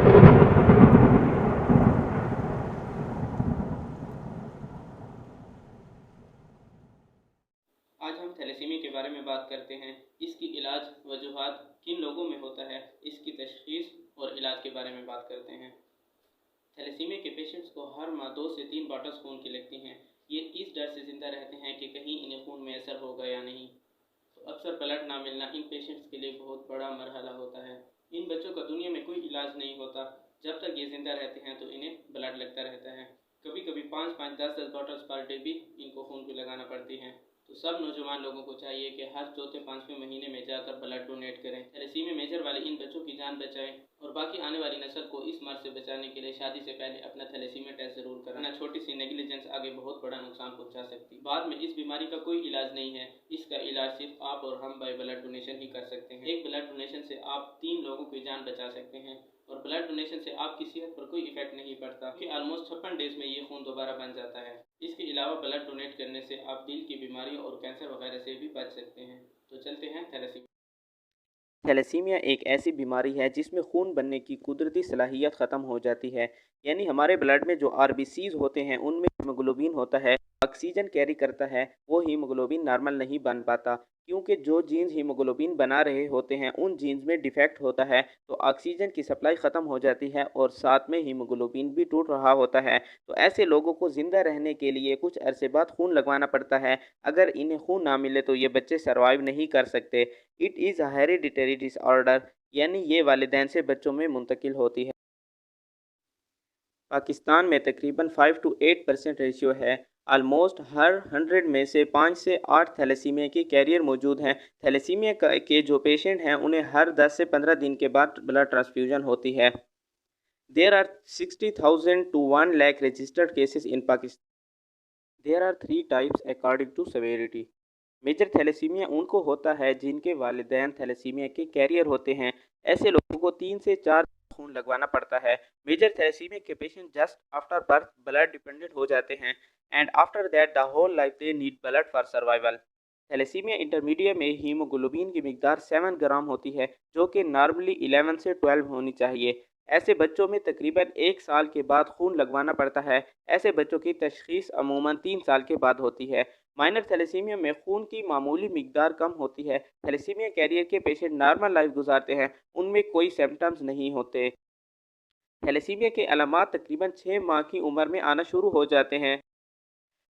آج ہم تھیلیسیمیا کے بارے میں بات کرتے ہیں۔ اس کی علاج، وجوہات، کن لوگوں میں ہوتا ہے، اس کی تشخیص اور علاج کے بارے میں بات کرتے ہیں۔ تھیلیسیمیا کے پیشنٹس کو ہر ماہ 2 سے 3 باٹلز خون کی لگتی ہیں۔ یہ اس ڈر سے زندہ رہتے ہیں کہ کہیں انہیں خون میں اثر ہوگا یا نہیں۔ تو اکثر بلڈ نہ ملنا ان پیشنٹس کے لیے بہت بڑا مرحلہ ہوتا ہے۔ ان بچوں کا دنیا میں کوئی علاج نہیں ہوتا۔ جب تک یہ زندہ رہتے ہیں تو انہیں بلڈ لگتا رہتا ہے۔ کبھی کبھی 5 10 باٹلز پر ڈے بھی ان کو خون کی لگانا پڑتی ہیں۔ تو سب نوجوان لوگوں کو چاہیے کہ ہر چوتھے 5ویں مہینے میں جا کر بلڈ ڈونیٹ کریں۔ تھیلیسیمیا میجر والے ان بچوں کی جان بچائیں اور باقی آنے والی نسل کو اس مرض سے بچانے کے لیے شادی سے پہلے اپنا تھیلیسیمیا ٹیسٹ ضرور کریں۔ چھوٹی سی نیگلیجنس آگے بہت بڑا نقصان پہنچا سکتی۔ بعد میں اس بیماری کا کوئی علاج نہیں ہے۔ اس کا علاج صرف آپ اور ہم بائی بلڈ ڈونیشن ہی کر سکتے ہیں۔ ایک بلڈ ڈونیشن سے آپ 3 لوگوں کی جان بچا سکتے ہیں اور بلڈ ڈونیشن سے آپ کی صحت پر کوئی ایفیکٹ نہیں پڑتا کہ آلموسٹ 56 ڈیز میں یہ خون دوبارہ بن جاتا ہے۔ اس کے علاوہ بلڈ ڈونیٹ کرنے سے آپ دل کی بیماریوں اور کینسر وغیرہ سے بھی بچ سکتے ہیں۔ تو چلتے ہیں تھیلیسیمیا۔ تھیلیسیمیا ایک ایسی بیماری ہے جس میں خون بننے کی قدرتی صلاحیت ختم ہو جاتی ہے، یعنی ہمارے بلڈ میں جو RBCs ہوتے ہیں ان میں ہیموگلوبین ہوتا ہے، آکسیجن کیری کرتا ہے، وہ ہیموگلوبین نارمل نہیں بن پاتا کیونکہ جو جینز ہیموگلوبین بنا رہے ہوتے ہیں ان جینز میں ڈیفیکٹ ہوتا ہے، تو آکسیجن کی سپلائی ختم ہو جاتی ہے اور ساتھ میں ہیموگلوبین بھی ٹوٹ رہا ہوتا ہے۔ تو ایسے لوگوں کو زندہ رہنے کے لیے کچھ عرصے بعد خون لگوانا پڑتا ہے۔ اگر انہیں خون نہ ملے تو یہ بچے سروائیو نہیں کر سکتے۔ It is a hereditary disorder, یعنی یہ والدین سے بچوں میں منتقل ہوتی ہے۔ پاکستان میں تقریباً 5 to 8% ریشیو ہے۔ آلموسٹ ہر 100 میں سے 5 سے 8 تھیلیسیمیا کے کیریئر موجود ہیں۔ تھیلیسیمیا کے جو پیشنٹ ہیں انہیں ہر 10 سے 15 دن کے بعد بلڈ ٹرانسفیوژن ہوتی ہے۔ There are 60,000 to 1 lakh registered cases in Pakistan. There are 3 types according to severity. Major thalassaemia ان کو ہوتا ہے جن کے والدین تھیلیسیمیا کے کیریئر ہوتے ہیں۔ ایسے لوگوں کو 3 سے 4 خون لگوانا پڑتا ہے۔ میجر تھیلیسیمیا کے patient just after birth blood dependent ہو جاتے ہیں and after that the whole life they need blood for survival. Thalassaemia intermedia میں ہیموگلوبین کی مقدار 7 گرام ہوتی ہے جو کہ نارملی 11 سے 12 ہونی چاہیے۔ ایسے بچوں میں تقریباً 1 سال کے بعد خون لگوانا پڑتا ہے۔ ایسے بچوں کی تشخیص عموماً 3 سال کے بعد ہوتی ہے۔ مائنر تھیلیسیمیا میں خون کی معمولی مقدار کم ہوتی ہے۔ تھیلیسیمیا کیریئر کے پیشنٹ نارمل لائف گزارتے ہیں، ان میں کوئی سمپٹمز نہیں ہوتے۔ تھیلیسیمیا کے علامات تقریباً 6 ماہ کی عمر میں آنا شروع ہو جاتے ہیں۔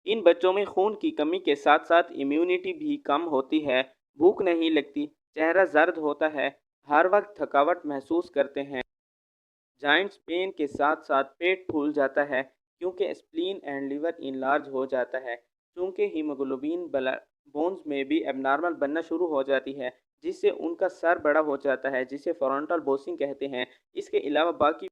ان بچوں میں خون کی کمی کے ساتھ ساتھ امیونٹی بھی کم ہوتی ہے، بھوک نہیں لگتی، چہرہ زرد ہوتا ہے، ہر وقت تھکاوٹ محسوس کرتے ہیں، جوائنٹس پین کے ساتھ ساتھ پیٹ پھول جاتا ہے کیونکہ اسپلین اینڈ لیور انلارج ہو جاتا ہے۔ چونکہ ہیموگلوبین بونز میں بھی اب نارمل بننا شروع ہو جاتی ہے جس سے ان کا سر بڑا ہو جاتا ہے جسے فرونٹل بوسنگ کہتے ہیں۔ اس کے علاوہ باقی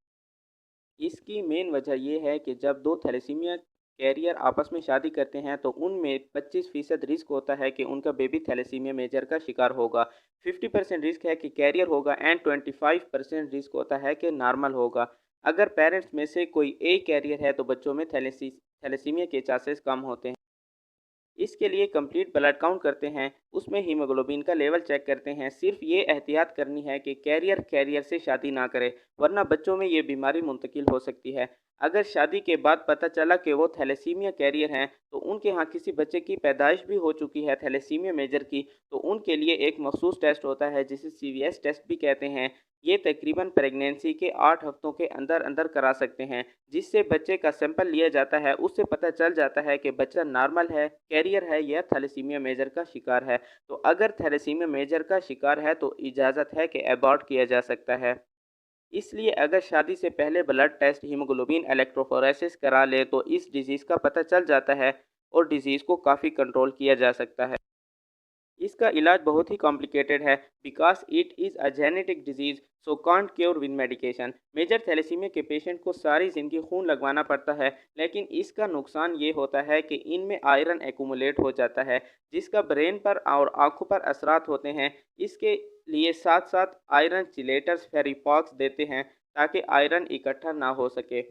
اس کی مین وجہ یہ ہے کہ جب 2 تھیلیسیمیا کیریئر آپس میں شادی کرتے ہیں تو ان میں 25% رسک ہوتا ہے کہ ان کا بیبی تھیلیسیمیا میجر کا شکار ہوگا، 50% رسک ہے کہ کیریئر ہوگا اینڈ 25% رسک ہوتا ہے کہ نارمل ہوگا۔ اگر پیرنٹس میں سے کوئی ایک کیریئر ہے تو بچوں میں تھیلیسیمیا کے چانسز کم ہوتے ہیں۔ اس کے لیے کمپلیٹ بلڈ کاؤنٹ کرتے ہیں، اس میں ہیموگلوبین کا لیول چیک کرتے ہیں۔ صرف یہ احتیاط کرنی ہے کہ کیریئر سے شادی نہ کرے ورنہ بچوں میں یہ بیماری منتقل ہو سکتی ہے۔ اگر شادی کے بعد پتہ چلا کہ وہ تھیلیسیمیا کیریئر ہیں تو ان کے ہاں کسی بچے کی پیدائش بھی ہو چکی ہے تھیلیسیمیا میجر کی، تو ان کے لیے ایک مخصوص ٹیسٹ ہوتا ہے جسے CVS ٹیسٹ بھی کہتے ہیں۔ یہ تقریباً پریگنینسی کے 8 ہفتوں کے اندر کرا سکتے ہیں، جس سے بچے کا سیمپل لیا جاتا ہے، اس سے پتہ چل جاتا ہے کہ بچہ نارمل ہے، کیریئر ہے یا تھیلیسیمیا میجر کا شکار ہے۔ تو اگر تھیلیسیمیا میجر کا شکار ہے تو اجازت ہے کہ ایبارٹ کیا جا سکتا ہے۔ اس لیے اگر شادی سے پہلے بلڈ ٹیسٹ ہیموگلوبین الیکٹروفوریسس کرا لے تو اس ڈیزیز کا پتہ چل جاتا ہے اور ڈیزیز کو کافی کنٹرول کیا جا سکتا ہے۔ اس کا علاج بہت ہی کمپلیکیٹڈ ہے because it is a genetic disease so can't cure with medication. Major thalassaemia کے پیشنٹ کو ساری زندگی خون لگوانا پڑتا ہے، لیکن اس کا نقصان یہ ہوتا ہے کہ ان میں آئرن ایکومولیٹ ہو جاتا ہے جس کا برین پر اور آنکھوں پر اثرات ہوتے ہیں۔ اس کے لیے ساتھ ساتھ آئرن چیلیٹرز فیریپاکس دیتے ہیں تاکہ آئرن اکٹھا نہ ہو سکے۔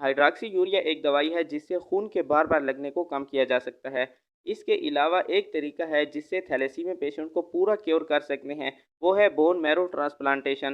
ہائیڈراکسی یوریا ایک دوائی ہے جس سے خون کے بار بار لگنے کو کم کیا جا سکتا ہے۔ اس کے علاوہ ایک طریقہ ہے جس سے تھیلیسیمیا پیشنٹ کو پورا کیور کر سکتے ہیں، وہ ہے بون میرو ٹرانسپلانٹیشن۔